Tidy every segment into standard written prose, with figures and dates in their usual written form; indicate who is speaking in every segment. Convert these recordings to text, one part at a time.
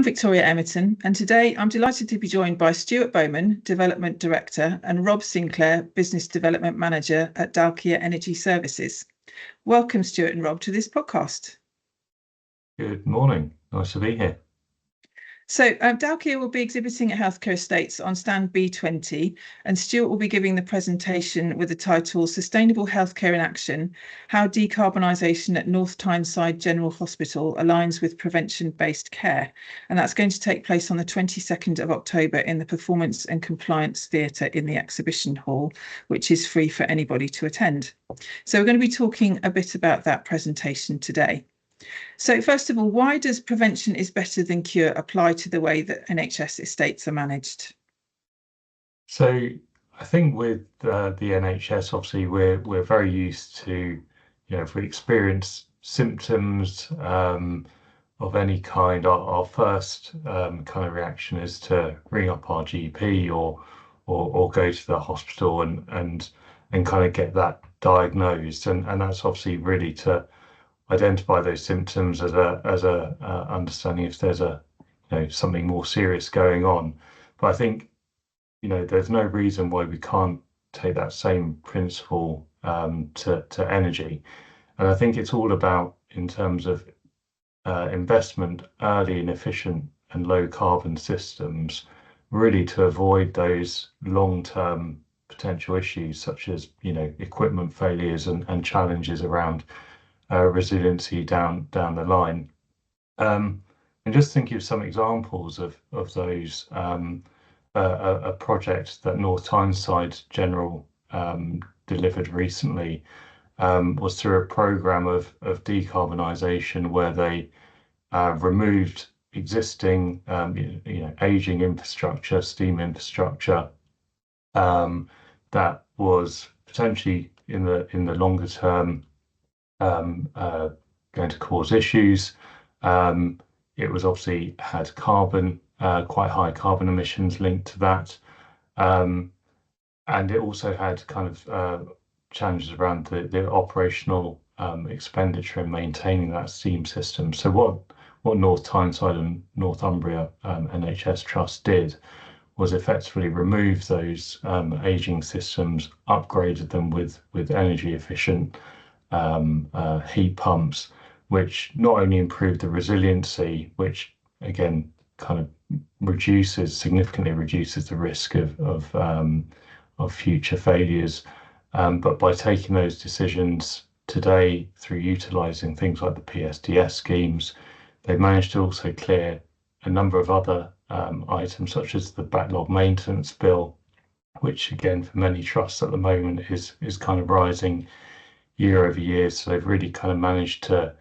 Speaker 1: Victoria Emerton, and today I'm delighted to be joined by Stuart Bowman, Development Director, and Rob Sinclair, Business Development Manager at Dalkia Energy Services. Welcome, Stuart and Rob, to this podcast.
Speaker 2: Good morning. Nice to be here.
Speaker 1: So Dalkia will be exhibiting at Healthcare Estates on stand B20, and Stuart will be giving the presentation with the title Sustainable Healthcare in Action, How Decarbonisation at North Tyneside General Hospital Aligns with Prevention-Based Care. And that's going to take place on the 22nd of October in the Performance and Compliance Theatre in the Exhibition Hall, which is free for anybody to attend. So we're going to be talking a bit about that presentation today. So first of all, why does prevention is better than cure apply to the way that NHS estates are managed?
Speaker 2: So I think with the NHS, obviously we're very used to, if we experience symptoms of any kind, our first kind of reaction is to ring up our GP or go to the hospital and kind of get that diagnosed, and that's obviously really to identify those symptoms as a understanding if there's something more serious going on. But I think there's no reason why we can't take that same principle to energy, and I think it's all about, in terms of investment early in efficient and low carbon systems, really to avoid those long-term potential issues such as equipment failures and challenges around resiliency down the line. And just thinking of some examples of those, a project that North Tyneside General delivered recently was through a programme of decarbonisation where they removed existing ageing infrastructure, steam infrastructure that was potentially in the longer term going to cause issues. It was obviously had carbon, quite high carbon emissions linked to that, and it also had kind of challenges around the operational expenditure in maintaining that steam system. So what North Tyneside and Northumbria NHS Trust did was effectively remove those ageing systems, upgraded them with energy efficient heat pumps, which not only improved the resiliency, which again kind of significantly reduces the risk of future failures, but by taking those decisions today through utilising things like the PSDS schemes, they've managed to also clear a number of other items such as the backlog maintenance bill, which again for many trusts at the moment is kind of rising year over year. So they've really kind of managed to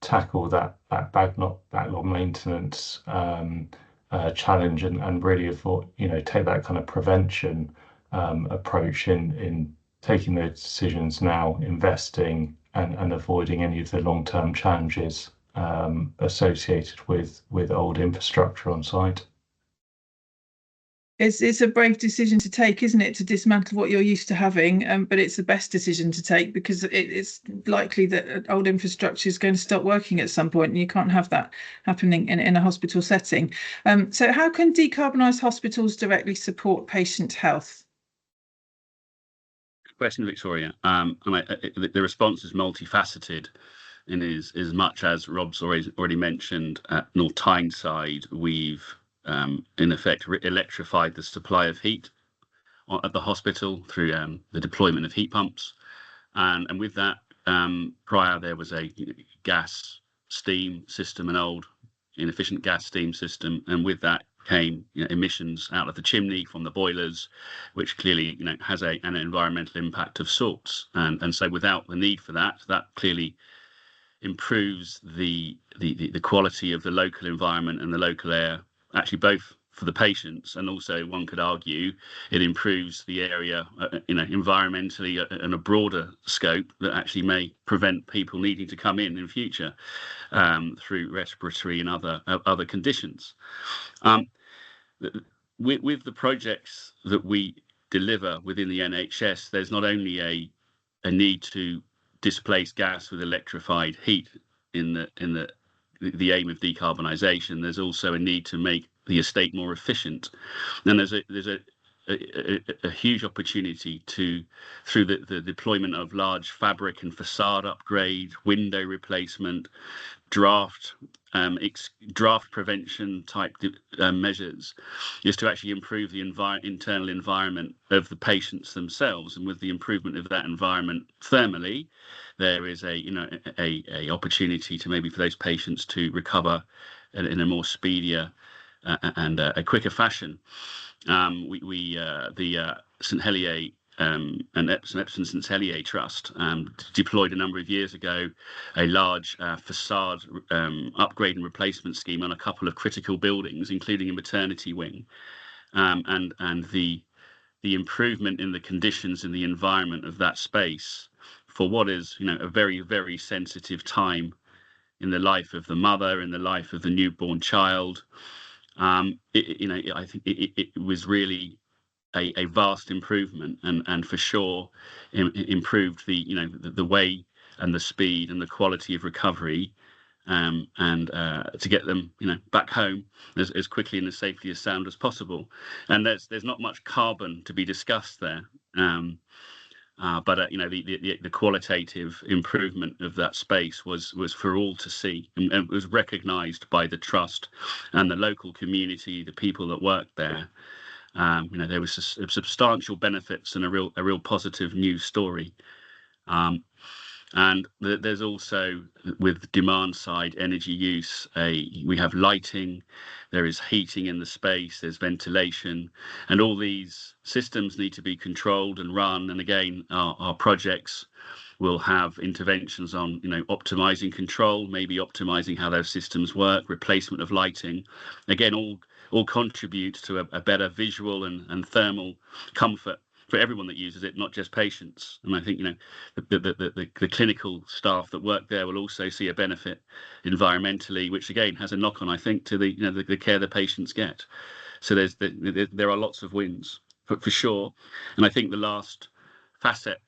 Speaker 2: tackle that backlog maintenance challenge and really avoid, take that kind of prevention approach in taking those decisions now, investing and avoiding any of the long-term challenges associated with old infrastructure on site.
Speaker 1: It's a brave decision to take, isn't it, to dismantle what you're used to having, but it's the best decision to take because it's likely that old infrastructure is going to stop working at some point, and you can't have that happening in a hospital setting. So how can decarbonised hospitals directly support patient health?
Speaker 3: Good question, Victoria. The response is multifaceted, and is as much as Rob's already mentioned. At North Tyneside, we've in effect electrified the supply of heat at the hospital through the deployment of heat pumps, and with that, prior there was a gas steam system, an old inefficient gas steam system, and with that came emissions out of the chimney from the boilers, which clearly has an environmental impact of sorts, and so without the need for that clearly improves the quality of the local environment and the local air, actually both for the patients, and also one could argue it improves the area environmentally in a broader scope that actually may prevent people needing to come in future through respiratory and other conditions. With the projects that we deliver within the NHS, there's not only a need to displace gas with electrified heat in the the aim of decarbonisation, there's also a need to make the estate more efficient, and there's a huge opportunity through the deployment of large fabric and facade upgrade, window replacement, draft prevention type measures, is to actually improve the internal environment of the patients themselves. And with the improvement of that environment thermally, there is a opportunity to maybe for those patients to recover in a more speedier and a quicker fashion. The St Helier and Epsom St Helier Trust deployed a number of years ago a large facade upgrade and replacement scheme on a couple of critical buildings, including a maternity wing, and the improvement in the conditions in the environment of that space for what is a very, very sensitive time in the life of the mother, in the life of the newborn child. I think it was really a vast improvement, and for sure improved the way and the speed and the quality of recovery, and to get them back home as quickly and as safely as sound as possible. And there's not much carbon to be discussed there, but the qualitative improvement of that space was for all to see, and was recognised by the trust and the local community, the people that worked there. There was substantial benefits and a real positive news story. And there's also, with demand side energy use, we have lighting, there is heating in the space, there's ventilation, and all these systems need to be controlled and run. And again, our projects will have interventions on optimizing control, maybe optimizing how those systems work, replacement of lighting. Again, all contribute to a better visual and thermal comfort for everyone that uses it, not just patients. And I think the clinical staff that work there will also see a benefit environmentally, which again has a knock-on, I think, to the care the patients get. So there are lots of wins for sure. And I think the last facet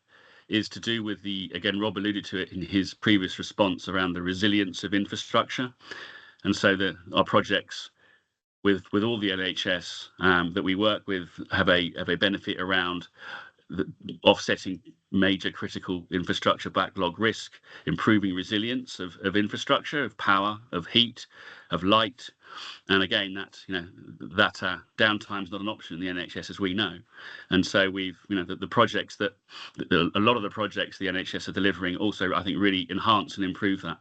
Speaker 3: is to do with again, Rob alluded to it in his previous response around the resilience of infrastructure. And so our projects with all the NHS that we work with have a benefit around offsetting major critical infrastructure backlog risk, improving resilience of infrastructure, of power, of heat, of light. And again, that downtime is not an option in the NHS, as we know. And so we've, the projects a lot of the projects the NHS are delivering also, I think, really enhance and improve that.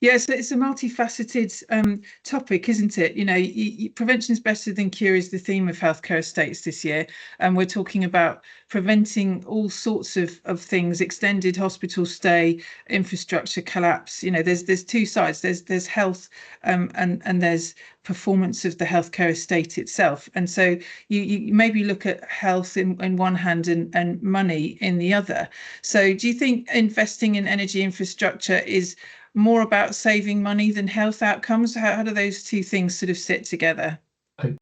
Speaker 1: Yes, it's a multifaceted topic, isn't it? Prevention is better than cure is the theme of healthcare estates this year, and we're talking about preventing all sorts of things: extended hospital stay, infrastructure collapse. There's two sides. There's health, and there's performance of the healthcare estate itself. And so you maybe look at health in one hand and money in the other. So do you think investing in energy infrastructure is more about saving money than health outcomes? How do those two things sort of sit together?
Speaker 2: I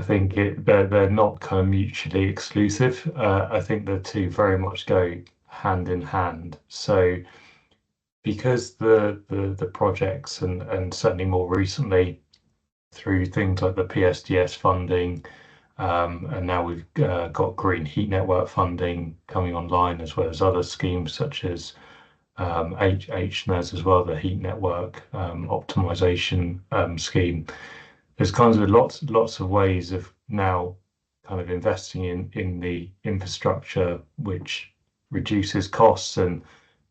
Speaker 2: think they're not kind of mutually exclusive. I think the two very much go hand in hand. So because the projects and certainly more recently through things like the PSDS funding, and now we've got Green Heat Network funding coming online, as well as other schemes such as HNES as well, the heat network optimization scheme. There's kind of lots of ways of now kind of investing in the infrastructure which reduces costs, and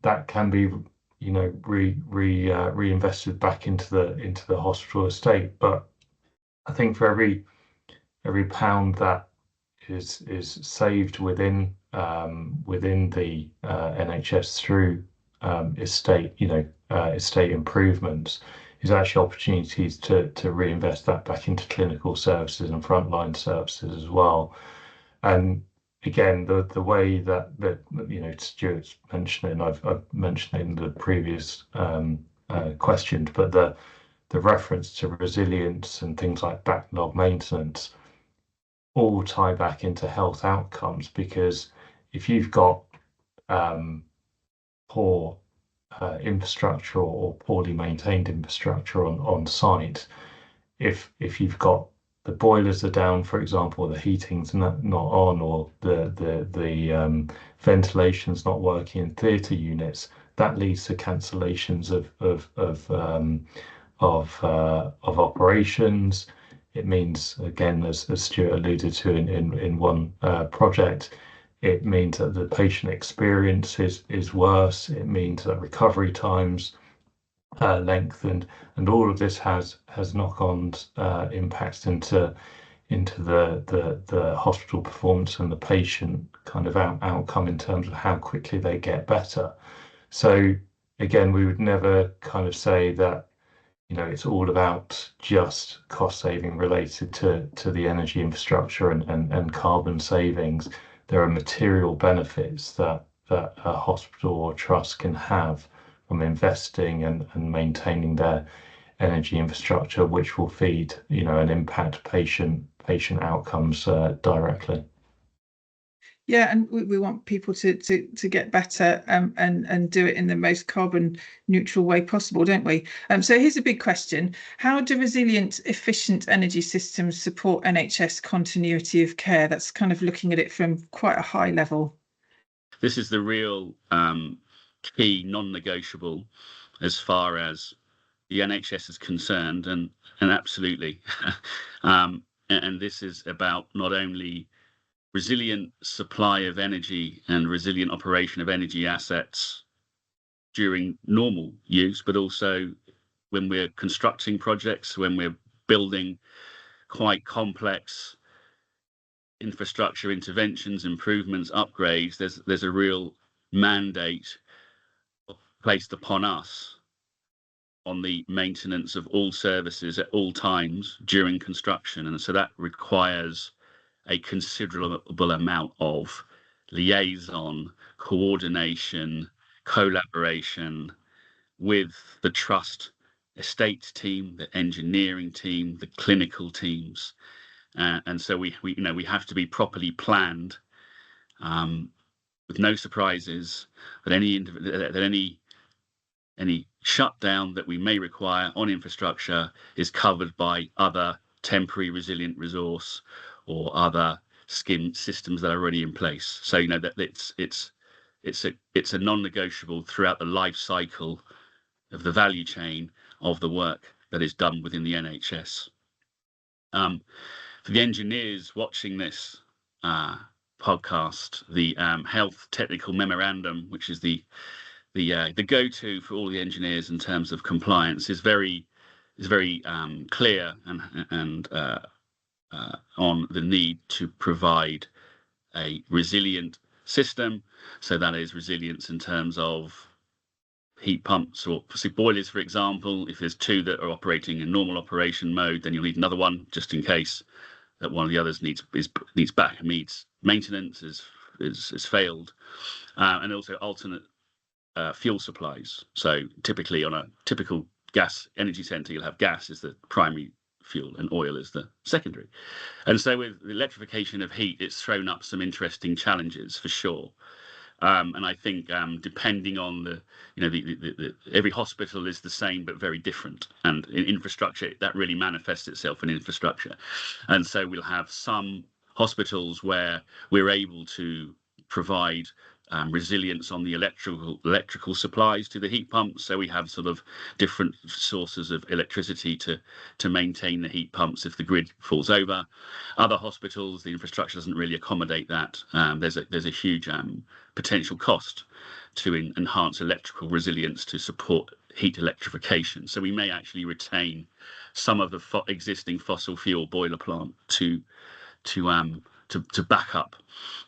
Speaker 2: that can be reinvested back into the hospital estate. But I think for every pound that is saved within the NHS through estate improvements, is actually opportunities to reinvest that back into clinical services and frontline services as well. And again, the way that Stuart's mentioning, I've mentioned in the previous questions, but the reference to resilience and things like backlog maintenance all tie back into health outcomes, because if you've got poor infrastructure or poorly maintained infrastructure on site, if you've got the boilers are down, for example, the heating's not on, or the ventilation's not working in theatre units, that leads to cancellations of operations. It means, again, as Stuart alluded to in one project, it means that the patient experience is worse. It means that recovery times lengthened, and all of this has knock-on impacts into the hospital performance and the patient kind of outcome in terms of how quickly they get better. So again, we would never kind of say that, you know, it's all about just cost saving related to the energy infrastructure and carbon savings. There are material benefits that a hospital or trust can have from investing and maintaining their energy infrastructure, which will feed, you know, and impact patient outcomes directly.
Speaker 1: Yeah, and we want people to get better and do it in the most carbon neutral way possible, don't we? So here's a big question. How do resilient, efficient energy systems support NHS continuity of care? That's kind of looking at it from quite a high level.
Speaker 3: This is the real key non-negotiable as far as the NHS is concerned, and absolutely. And this is about not only resilient supply of energy and resilient operation of energy assets during normal use, but also when we're constructing projects, when we're building quite complex infrastructure interventions, improvements, upgrades. There's a real mandate placed upon us on the maintenance of all services at all times during construction, and so that requires a considerable amount of liaison, coordination, collaboration with the trust estates team, the engineering team, the clinical teams, and so we have to be properly planned, with no surprises, that any shutdown that we may require on infrastructure is covered by other temporary resilient resource or other systems that are already in place. So that it's a non-negotiable throughout the life cycle of the value chain of the work that is done within the NHS. For the engineers watching this podcast, the Health Technical Memorandum, which is the go-to for all the engineers in terms of compliance, is very clear and on the need to provide a resilient system. So that is resilience in terms of heat pumps or boilers, for example. If there's two that are operating in normal operation mode, then you'll need another one just in case that one of the others needs maintenance, is failed, and also alternate fuel supplies. So typically on a typical gas energy centre, you'll have gas as the primary fuel and oil is the secondary. And so with the electrification of heat, it's thrown up some interesting challenges for sure. And I think depending on every hospital is the same but very different, and in infrastructure that really manifests itself in infrastructure. And so we'll have some hospitals where we're able to provide resilience on the electrical supplies to the heat pumps. So we have sort of different sources of electricity to maintain the heat pumps if the grid falls over. Other hospitals, the infrastructure doesn't really accommodate that. There's a huge potential cost to enhance electrical resilience to support heat electrification. So we may actually retain some of the existing fossil fuel boiler plant to back up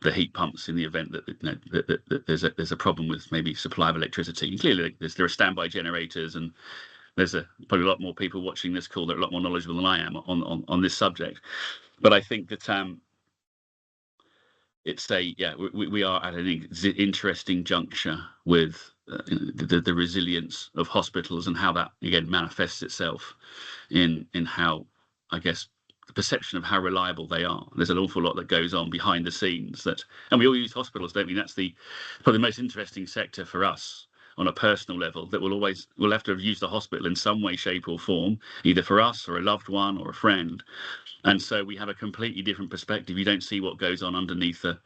Speaker 3: the heat pumps in the event that there's a problem with maybe supply of electricity. And clearly, there are standby generators, and there's probably a lot more people watching this call that are a lot more knowledgeable than I am on this subject. But I think that we are at an interesting juncture with the resilience of hospitals and how that again manifests itself in how, I guess, the perception of how reliable they are. There's an awful lot that goes on behind the scenes and we all use hospitals, don't we? That's probably the most interesting sector for us on a personal level that we'll have to have used the hospital in some way, shape or form, either for us or a loved one or a friend. And so we have a completely different perspective. You don't see what goes on underneath the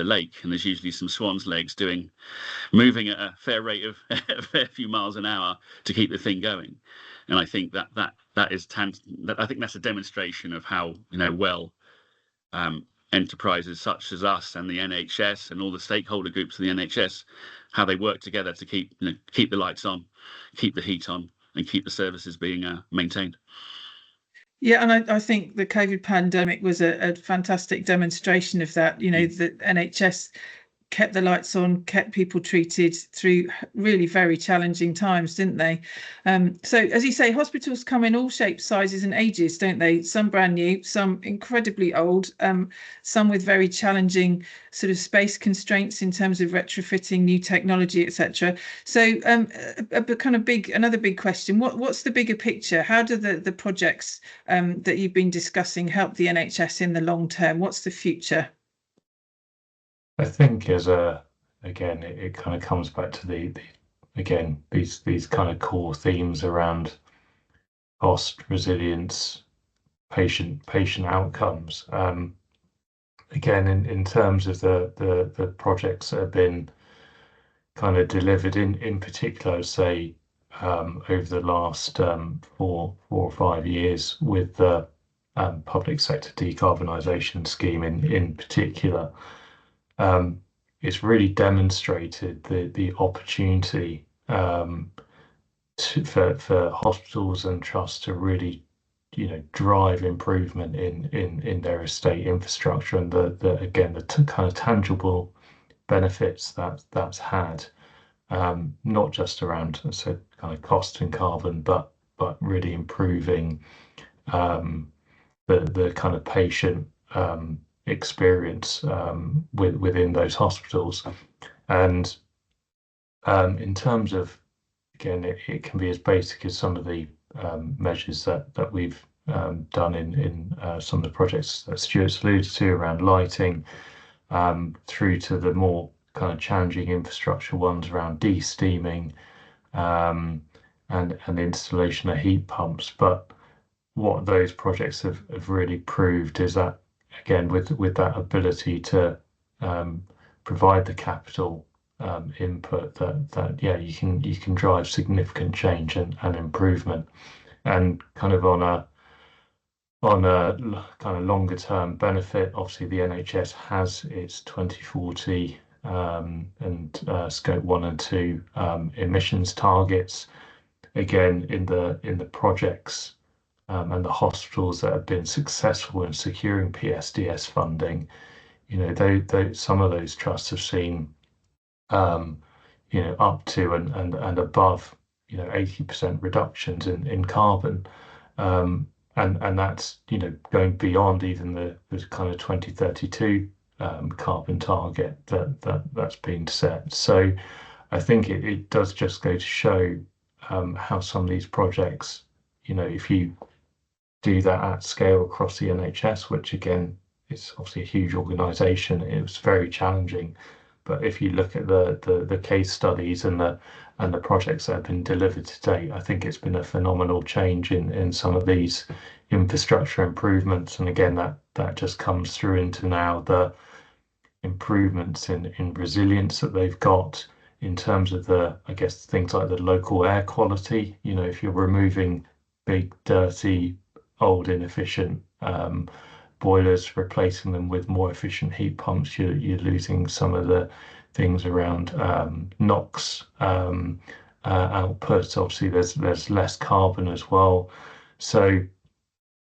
Speaker 3: lake, and there's usually some swan's legs moving at a fair rate of a fair few miles an hour to keep the thing going. And I think I think that's a demonstration of how well enterprises such as us and the NHS and all the stakeholder groups of the NHS, how they work together to keep the lights on, keep the heat on, and keep the services being maintained.
Speaker 1: Yeah, and I think the COVID pandemic was a fantastic demonstration of that. The NHS kept the lights on, kept people treated through really very challenging times, didn't they? So as you say, hospitals come in all shapes, sizes and ages, don't they? Some brand new, some incredibly old, some with very challenging sort of space constraints in terms of retrofitting new technology, etc. So another big question, what's the bigger picture? How do the projects that you've been discussing help the NHS in the long term? What's the future?
Speaker 2: I think again, it kind of comes back to these kind of core themes around cost, resilience, patient outcomes. Again, in terms of the projects that have been kind of delivered in particular, I'd say over the last 4 or 5 years with the public sector decarbonisation scheme in particular. It's really demonstrated the opportunity for hospitals and trusts to really, drive improvement in their estate infrastructure, and the kind of tangible benefits that's had, not just around kind of cost and carbon, but really improving the kind of patient experience within those hospitals. And in terms of, again, it can be as basic as some of the measures that we've done in some of the projects that Stuart's alluded to around lighting, through to the more kind of challenging infrastructure ones around de-steaming and installation of heat pumps. But what those projects have really proved is that, again, with that ability to provide the capital input, you can drive significant change and improvement. And kind of on a kind of longer term benefit, obviously the NHS has its 2040 and scope 1 and 2 emissions targets. Again, in the projects and the hospitals that have been successful in securing PSDS funding, some of those trusts have seen, up to and above, 80% reductions in carbon, and that's going beyond even the kind of 2032 carbon target that's been set. So I think it does just go to show how some of these projects, if you do that at scale across the NHS, which again is obviously a huge organisation, it was very challenging. But if you look at the case studies and the projects that have been delivered to date, I think it's been a phenomenal change in some of these infrastructure improvements. And again, that just comes through into now the improvements in resilience that they've got in terms of things like the local air quality. If you're removing big, dirty, old, inefficient boilers, replacing them with more efficient heat pumps, you're losing some of the things around NOx output. Obviously, there's less carbon as well. So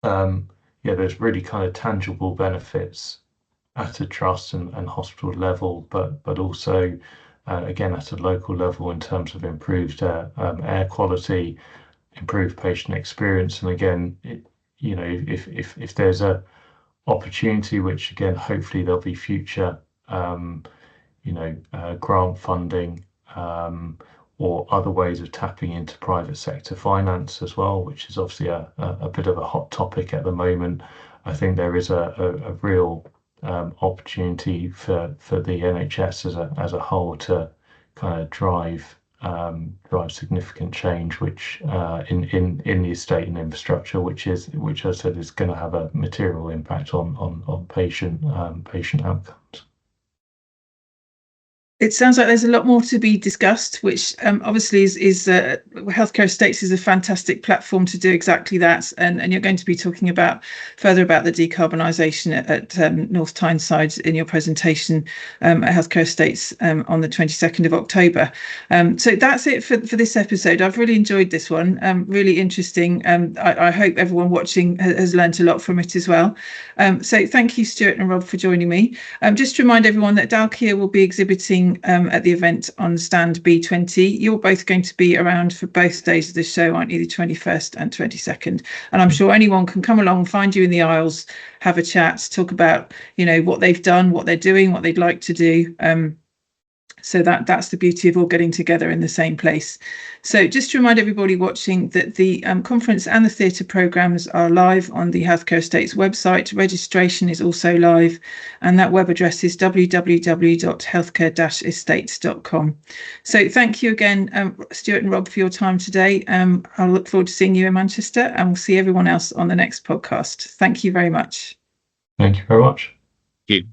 Speaker 2: there's really kind of tangible benefits at a trust and hospital level, but also again at a local level in terms of improved air quality, improved patient experience. And again, if there's a opportunity, which again hopefully there'll be future grant funding or other ways of tapping into private sector finance as well, which is obviously a bit of a hot topic at the moment. I think there is a real opportunity for the NHS as a whole to kind of drive significant change, which in the estate and infrastructure, which I said is going to have a material impact on patient outcomes.
Speaker 1: It sounds like there's a lot more to be discussed, which obviously is Healthcare Estates is a fantastic platform to do exactly that. And you're going to be talking further about the decarbonisation at North Tyneside in your presentation at Healthcare Estates on the 22nd of October. So that's it for this episode. I've really enjoyed this one. Really interesting. I hope everyone watching has learned a lot from it as well. So thank you, Stuart and Rob, for joining me. Just to remind everyone that Dalkia will be exhibiting at the event on stand B20. You're both going to be around for both days of the show, aren't you? The 21st and 22nd. And I'm sure anyone can come along, find you in the aisles, have a chat, talk about, what they've done, what they're doing, what they'd like to do. So that's the beauty of all getting together in the same place. So just to remind everybody watching that the conference and the theatre programmes are live on the Healthcare Estates website. Registration is also live, and that web address is www.healthcare-estates.com. So thank you again, Stuart and Rob, for your time today. I'll look forward to seeing you in Manchester, and we'll see everyone else on the next podcast. Thank you very much.
Speaker 2: Thank you very much.
Speaker 3: Thank you.